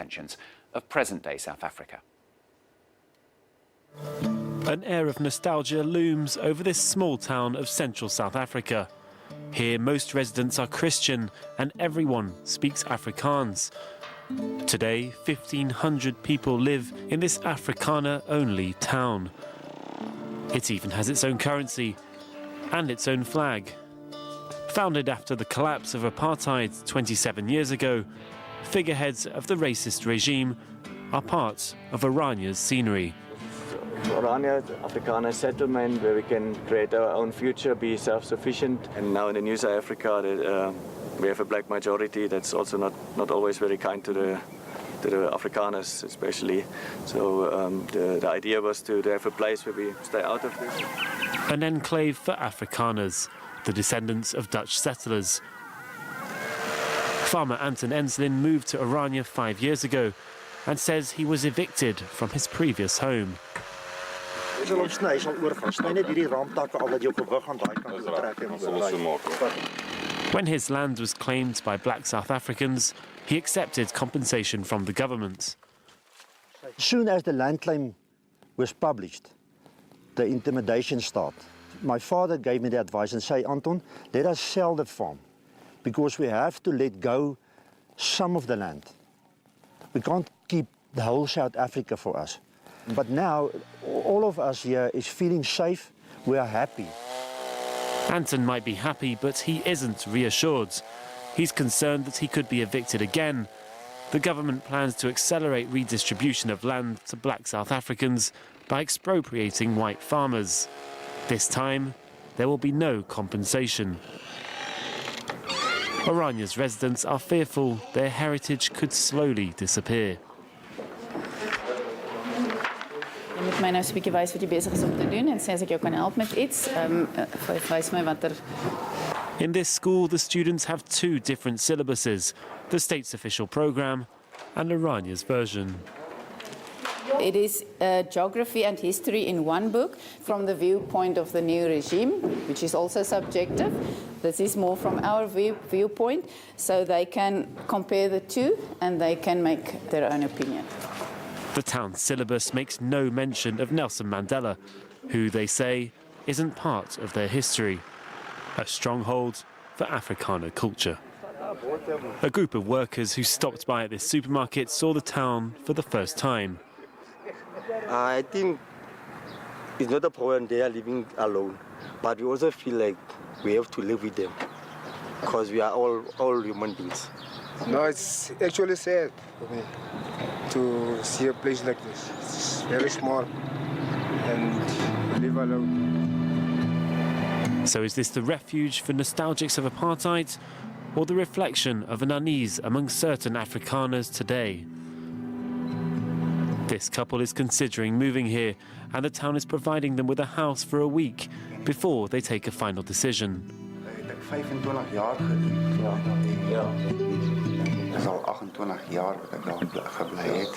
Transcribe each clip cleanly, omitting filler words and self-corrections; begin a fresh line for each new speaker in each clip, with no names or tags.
tensions of present-day South Africa.
An air of nostalgia looms over this small town of central South Africa. Here, most residents are Christian and everyone speaks Afrikaans. Today, 1,500 people live in this Afrikaner-only town. It even has its own currency and its own flag. Founded after the collapse of apartheid 27 years ago, figureheads of the racist regime are part of Oranje's scenery.
Oranje, Afrikaner settlement where we can create our own future, be self-sufficient. And now in the New South Africa, we have a black majority that's also not always very kind to the Afrikaners, especially. So the idea was to have a place where we stay out of this.
An enclave for Afrikaners, the descendants of Dutch settlers. Farmer Anton Enslin moved to Oranje 5 years ago and says he was evicted from his previous home. When his land was claimed by black South Africans, he accepted compensation from the government.
As soon as the land claim was published, the intimidation started. My father gave me the advice and said, Anton, let us sell the farm because we have to let go some of the land. We can't keep the whole South Africa for us. But now, all of us here is feeling safe. We are happy.
Anton might be happy, but he isn't reassured. He's concerned that he could be evicted again. The government plans to accelerate redistribution of land to black South Africans by expropriating white farmers. This time, there will be no compensation. Oranje's residents are fearful their heritage could slowly disappear.
Je moet mij nou 'n bietjie wys wat jy besig is om te doen en sê as ek jou kan help met iets, wys my watter.
In this school, the students have two different syllabuses, the state's official program and Oranje's version.
It is geography and history in one book from the viewpoint of the new regime, which is also subjective. This is more from our viewpoint, so they can compare the two and they can make their own opinion.
The town's syllabus makes no mention of Nelson Mandela, who they say isn't part of their history, a stronghold for Afrikaner culture. A group of workers who stopped by at this supermarket saw the town for the first time.
I think it's not a problem they are living alone, but we also feel like we have to live with them because we are all human beings.
No, it's actually sad for me to see a place like this. It's very small and live alone.
So is this the refuge for nostalgics of apartheid or the reflection of an unease among certain Afrikaners today? This couple is considering moving here and the town is providing them with a house for a week before they take a final decision.
Dis al 28 jaar wat ek daar gebly het.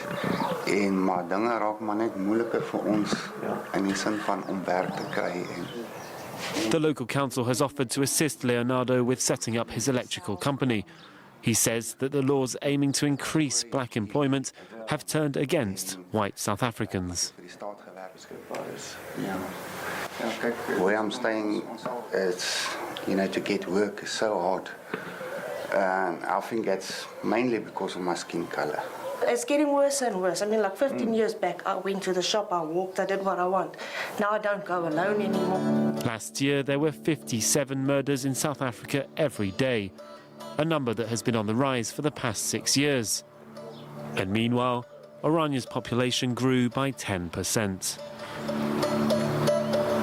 Maar dinge raak maar net moeiliker vir ons in die sin van om werk te kry en
The local council has offered to assist Leonardo with setting up his electrical company. He says that the laws aiming to increase black employment have turned against white South Africans.
Where I'm staying, it's, to get work is so hard. And I think it's mainly because of my skin color.
It's getting worse and worse. I mean, like 15 years back, I went to the shop, I walked, I did what I want. Now I don't go alone anymore.
Last year, there were 57 murders in South Africa every day, a number that has been on the rise for the past 6 years. And meanwhile, Oranje's population grew by 10%.